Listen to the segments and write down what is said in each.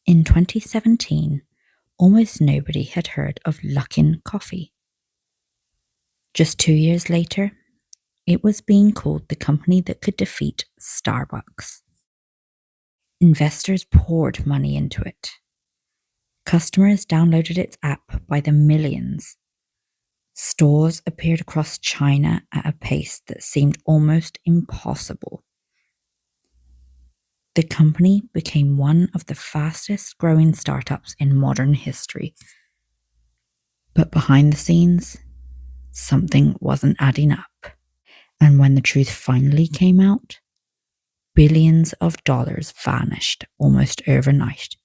In 2017, almost nobody had heard of Luckin Coffee. Just 2 years later, it was being called the company that could defeat Starbucks. Investors poured money into it. Customers downloaded its app by the millions. Stores appeared across China at a pace that seemed almost impossible. The company became one of the fastest growing startups in modern history. But behind the scenes, something wasn't adding up. And when the truth finally came out, billions of dollars vanished almost overnight.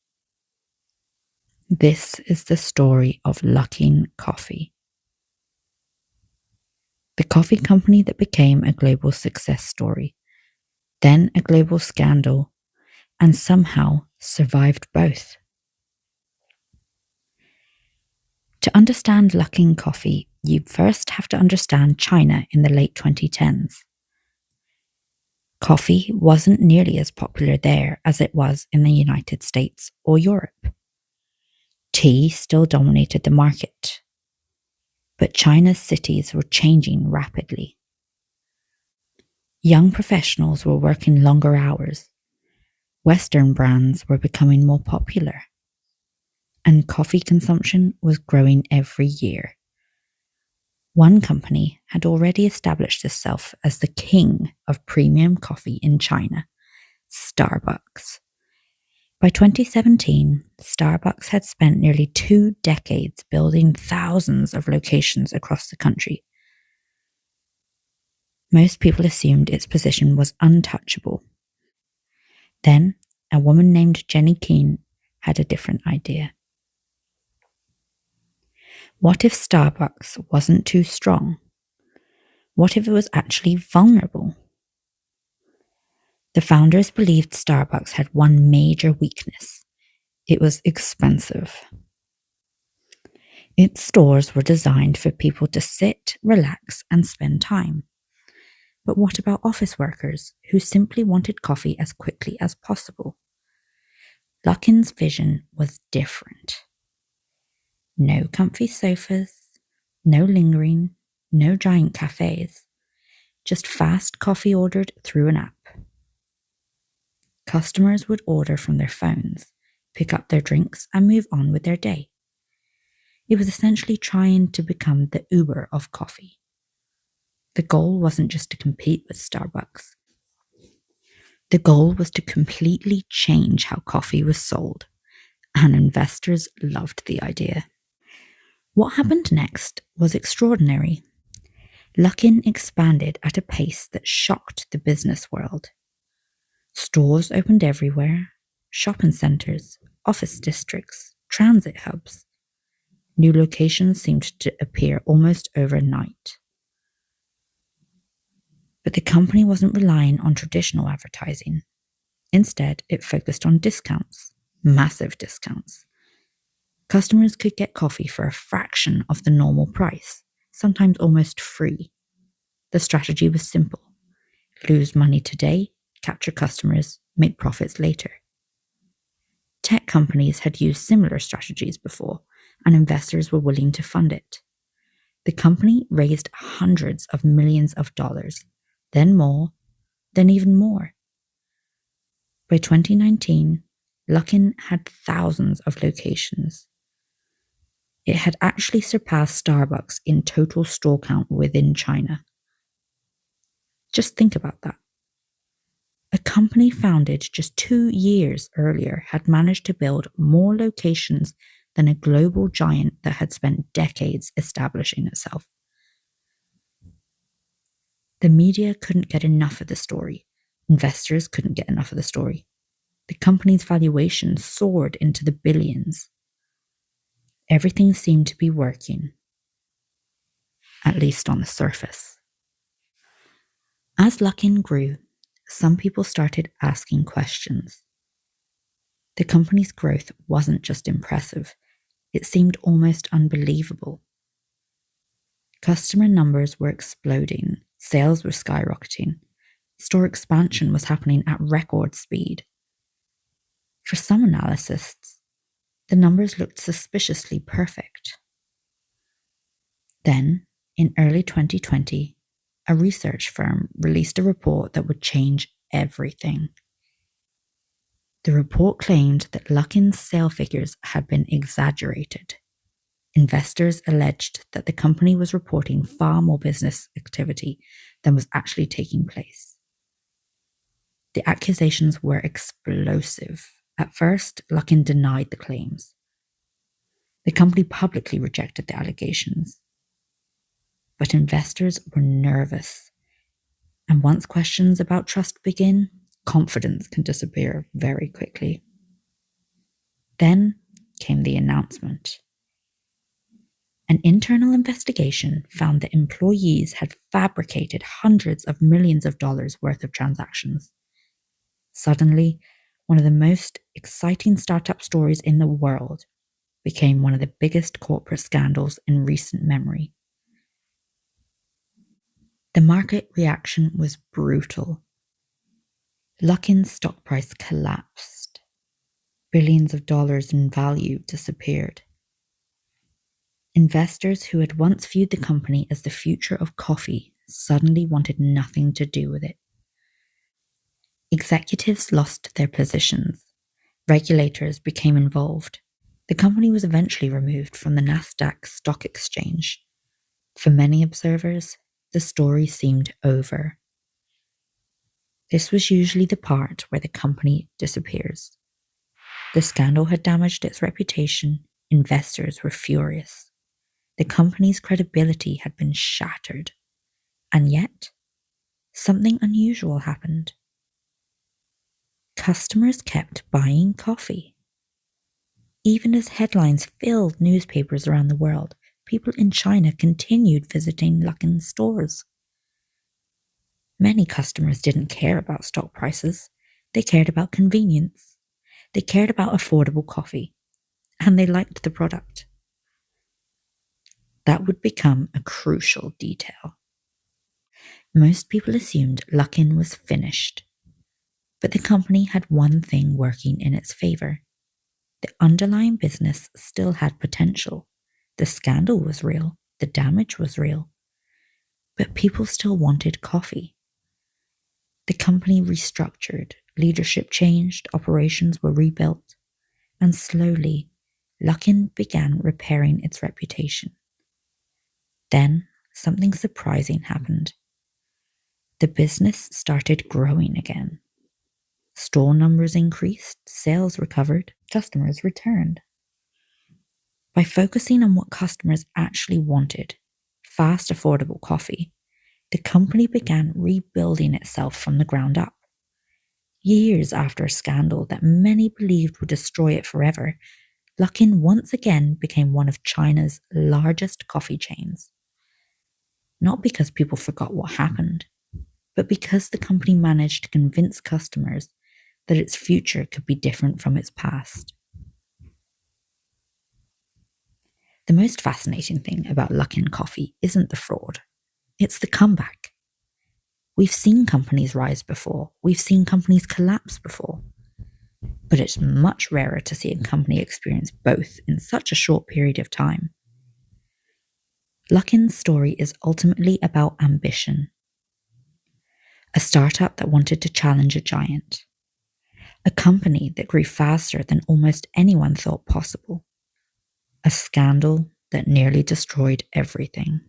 This is the story of Luckin Coffee, the coffee company that became a global success story, then a global scandal, and somehow survived both. To understand Luckin Coffee, you first have to understand China in the late 2010s. Coffee wasn't nearly as popular there as it was in the United States or Europe. Tea still dominated the market, but China's cities were changing rapidly. Young professionals were working longer hours, Western brands were becoming more popular, and coffee consumption was growing every year. One company had already established itself as the king of premium coffee in China, Starbucks. By 2017, Starbucks had spent nearly 2 decades building thousands of locations across the country. Most people assumed its position was untouchable. Then, a woman named Jenny Keane had a different idea. What if Starbucks wasn't too strong? What if it was actually vulnerable? The founders believed Starbucks had one major weakness. It was expensive. Its stores were designed for people to sit, relax, and spend time. But what about office workers who simply wanted coffee as quickly as possible? Luckin's vision was different. No comfy sofas, no lingering, no giant cafes, just fast coffee ordered through an app. Customers would order from their phones, pick up their drinks, and move on with their day. It was essentially trying to become the Uber of coffee. The goal wasn't just to compete with Starbucks. The goal was to completely change how coffee was sold, and investors loved the idea. What happened next was extraordinary. Luckin expanded at a pace that shocked the business world. Stores opened everywhere, shopping centres, office districts, transit hubs. New locations seemed to appear almost overnight. But the company wasn't relying on traditional advertising. Instead, it focused on discounts, massive discounts. Customers could get coffee for a fraction of the normal price, sometimes almost free. The strategy was simple: lose money today, capture customers, make profits later. Tech companies had used similar strategies before, and investors were willing to fund it. The company raised hundreds of millions of dollars, then more, then even more. By 2019, Luckin had thousands of locations. It had actually surpassed Starbucks in total store count within China. Just think about that. A company founded just 2 years earlier had managed to build more locations than a global giant that had spent decades establishing itself. The media couldn't get enough of the story. Investors couldn't get enough of the story. The company's valuation soared into the billions. Everything seemed to be working, at least on the surface. As Luckin grew, some people started asking questions. The company's growth wasn't just impressive, it seemed almost unbelievable. Customer numbers were exploding, sales were skyrocketing, store expansion was happening at record speed. For some analysts, the numbers looked suspiciously perfect. Then, in early 2020, a research firm released a report that would change everything. The report claimed that Luckin's sale figures had been exaggerated. Investors alleged that the company was reporting far more business activity than was actually taking place. The accusations were explosive. At first, Luckin denied the claims. The company publicly rejected the allegations. But investors were nervous. And once questions about trust begin, confidence can disappear very quickly. Then came the announcement. An internal investigation found that employees had fabricated hundreds of millions of dollars worth of transactions. Suddenly, one of the most exciting startup stories in the world became one of the biggest corporate scandals in recent memory. The market reaction was brutal. Luckin's stock price collapsed. Billions of dollars in value disappeared. Investors who had once viewed the company as the future of coffee suddenly wanted nothing to do with it. Executives lost their positions. Regulators became involved. The company was eventually removed from the Nasdaq stock exchange. For many observers, the story seemed over. This was usually the part where the company disappears. The scandal had damaged its reputation. Investors were furious. The company's credibility had been shattered. And yet, something unusual happened. Customers kept buying coffee. Even as headlines filled newspapers around the world, people in China continued visiting Luckin's stores. Many customers didn't care about stock prices. They cared about convenience. They cared about affordable coffee. And they liked the product. That would become a crucial detail. Most people assumed Luckin was finished. But the company had one thing working in its favor. The underlying business still had potential. The scandal was real. The damage was real. But people still wanted coffee. The company restructured. Leadership changed. Operations were rebuilt. And slowly, Luckin began repairing its reputation. Then, something surprising happened. The business started growing again. Store numbers increased, sales recovered, customers returned. By focusing on what customers actually wanted, fast, affordable coffee, the company began rebuilding itself from the ground up. Years after a scandal that many believed would destroy it forever, Luckin once again became one of China's largest coffee chains. Not because people forgot what happened, but because the company managed to convince customers that its future could be different from its past. The most fascinating thing about Luckin Coffee isn't the fraud, it's the comeback. We've seen companies rise before, we've seen companies collapse before, but it's much rarer to see a company experience both in such a short period of time. Luckin's story is ultimately about ambition. A startup that wanted to challenge a giant. A company that grew faster than almost anyone thought possible. A scandal that nearly destroyed everything.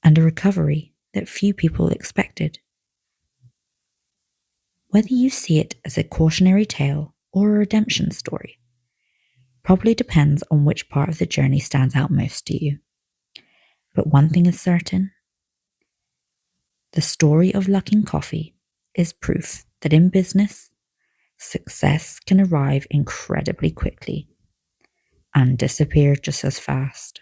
And a recovery that few people expected. Whether you see it as a cautionary tale or a redemption story probably depends on which part of the journey stands out most to you. But one thing is certain. The story of Luckin Coffee is proof that in business, success can arrive incredibly quickly and disappear just as fast.